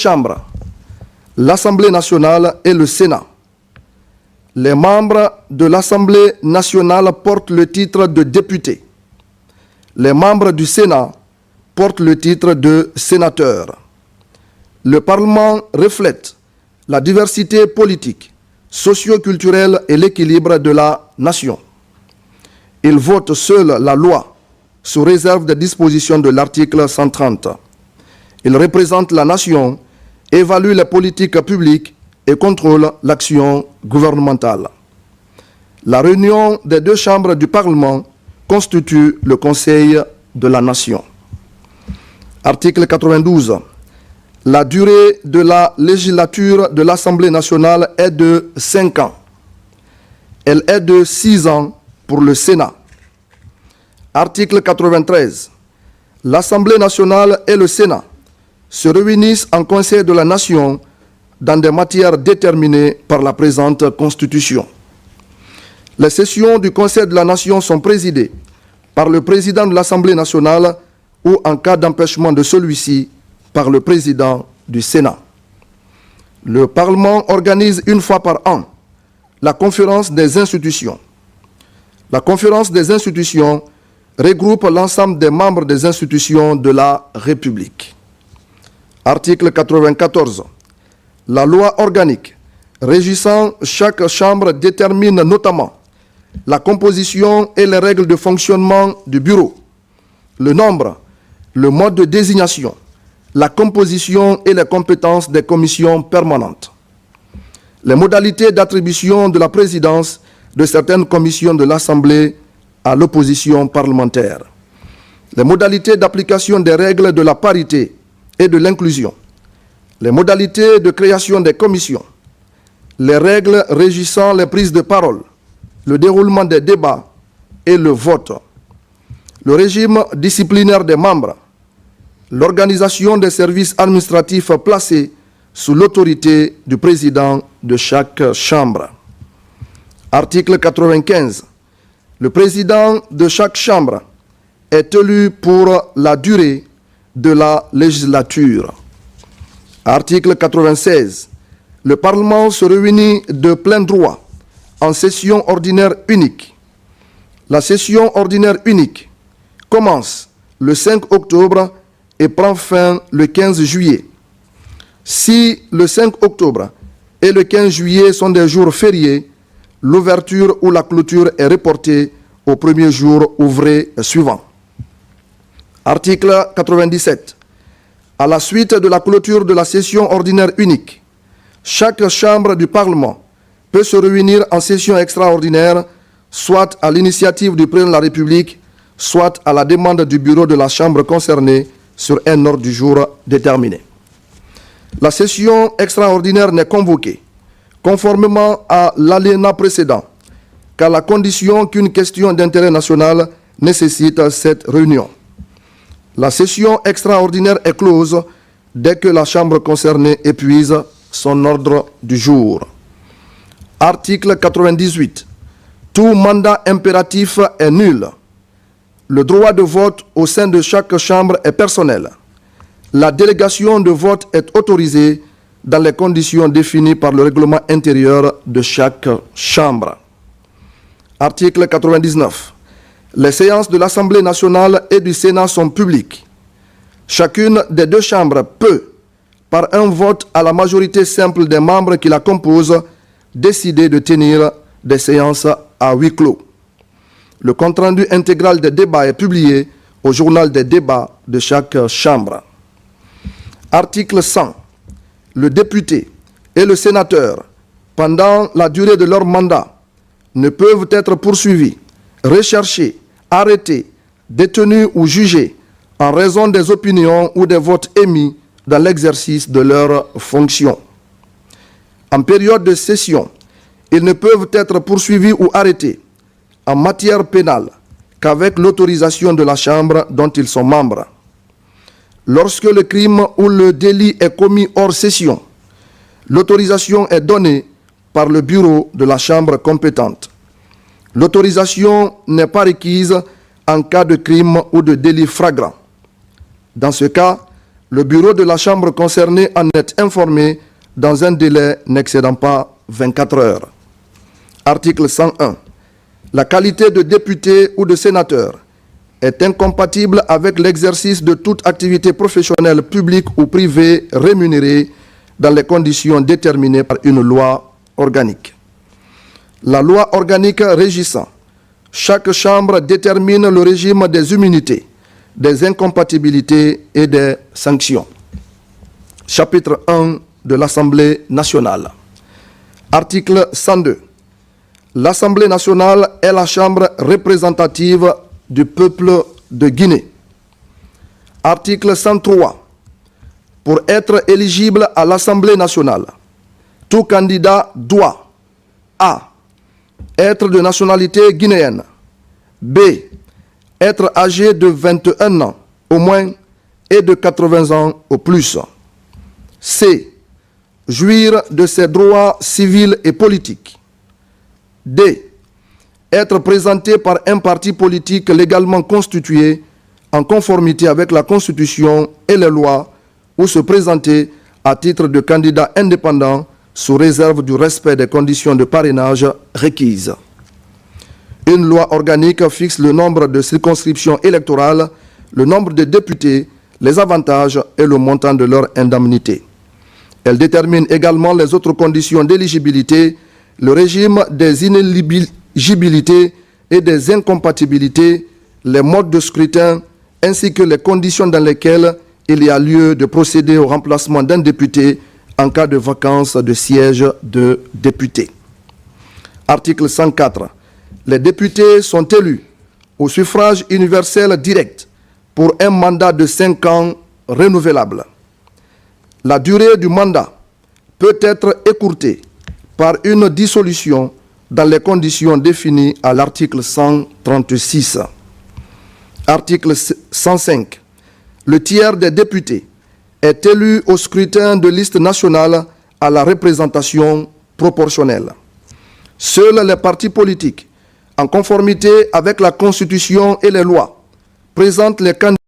chambres, l'Assemblée nationale et le Sénat. Les membres de l'Assemblée nationale portent le titre de député. Les membres du Sénat portent le titre de sénateur. Le Parlement reflète la diversité politique, socio-culturelle et l'équilibre de la nation. Il vote seul la loi, sous réserve des dispositions de l'article 130. Il représente la nation, évalue les politiques publiques et contrôle l'action gouvernementale. La réunion des deux chambres du Parlement constitue le Conseil de la Nation. Article 92. La durée de la législature de l'Assemblée nationale est de 5 ans. Elle est de 6 ans pour le Sénat. Article 93. L'Assemblée nationale et le Sénat se réunissent en Conseil de la Nation dans des matières déterminées par la présente Constitution. Les sessions du Conseil de la Nation sont présidées par le président de l'Assemblée nationale ou, en cas d'empêchement de celui-ci, par le président du Sénat. Le Parlement organise une fois par an la conférence des institutions. La conférence des institutions regroupe l'ensemble des membres des institutions de la République. Article 94. La loi organique régissant chaque chambre détermine notamment la composition et les règles de fonctionnement du bureau, le nombre, le mode de désignation, la composition et les compétences des commissions permanentes, les modalités d'attribution de la présidence de certaines commissions de l'Assemblée à l'opposition parlementaire, les modalités d'application des règles de la parité et de l'inclusion, les modalités de création des commissions, les règles régissant les prises de parole, le déroulement des débats et le vote, le régime disciplinaire des membres, l'organisation des services administratifs placés sous l'autorité du président de chaque chambre. Article 95. Le président de chaque chambre est élu pour la durée de la législature. Article 96. Le Parlement se réunit de plein droit en session ordinaire unique. La session ordinaire unique commence le 5 octobre et prend fin le 15 juillet. Si le 5 octobre et le 15 juillet sont des jours fériés, l'ouverture ou la clôture est reportée au premier jour ouvré suivant. Article 97. À la suite de la clôture de la session ordinaire unique, chaque chambre du Parlement peut se réunir en session extraordinaire, soit à l'initiative du président de la République, soit à la demande du bureau de la chambre concernée sur un ordre du jour déterminé. La session extraordinaire n'est convoquée, conformément à l'alinéa précédent, qu'à la condition qu'une question d'intérêt national nécessite cette réunion. La session extraordinaire est close dès que la chambre concernée épuise son ordre du jour. Article 98. Tout mandat impératif est nul. Le droit de vote au sein de chaque chambre est personnel. La délégation de vote est autorisée dans les conditions définies par le règlement intérieur de chaque chambre. Article 99. Les séances de l'Assemblée nationale et du Sénat sont publiques. Chacune des deux chambres peut, par un vote à la majorité simple des membres qui la composent, décider de tenir des séances à huis clos. Le compte-rendu intégral des débats est publié au journal des débats de chaque chambre. Article 100. Le député et le sénateur, pendant la durée de leur mandat, ne peuvent être poursuivis, recherchés, arrêtés, détenus ou jugés en raison des opinions ou des votes émis dans l'exercice de leurs fonctions. En période de session, ils ne peuvent être poursuivis ou arrêtés en matière pénale qu'avec l'autorisation de la Chambre dont ils sont membres. Lorsque le crime ou le délit est commis hors session, l'autorisation est donnée par le bureau de la Chambre compétente. L'autorisation n'est pas requise en cas de crime ou de délit flagrant. Dans ce cas, Le bureau de la Chambre concernée en est informé dans un délai n'excédant pas 24 heures. Article 101. La qualité de député ou de sénateur est incompatible avec l'exercice de toute activité professionnelle publique ou privée rémunérée dans les conditions déterminées par une loi organique. La loi organique régissant chaque chambre détermine le régime des immunités, des incompatibilités et des sanctions. Chapitre 1 de l'Assemblée nationale. Article 102. L'Assemblée nationale est la chambre représentative du peuple de Guinée. Article 103. Pour être éligible à l'Assemblée nationale, tout candidat doit A. Être de nationalité guinéenne. B. Être âgé de 21 ans au moins et de 80 ans au plus. C. Jouir de ses droits civils et politiques. D. Être présenté par un parti politique légalement constitué en conformité avec la Constitution et les lois ou se présenter à titre de candidat indépendant sous réserve du respect des conditions de parrainage requises. Une loi organique fixe le nombre de circonscriptions électorales, le nombre de députés, les avantages et le montant de leur indemnité. Elle détermine également les autres conditions d'éligibilité, le régime des inéligibilités et des incompatibilités, les modes de scrutin, ainsi que les conditions dans lesquelles il y a lieu de procéder au remplacement d'un député en cas de vacance de siège de député. Article 104. Les députés sont élus au suffrage universel direct pour un mandat de 5 ans renouvelable. La durée du mandat peut être écourtée par une dissolution dans les conditions définies à l'article 136. Article 105. Le tiers des députés est élu au scrutin de liste nationale à la représentation proportionnelle. Seuls les partis politiques, en conformité avec la Constitution et les lois, présentent les candidats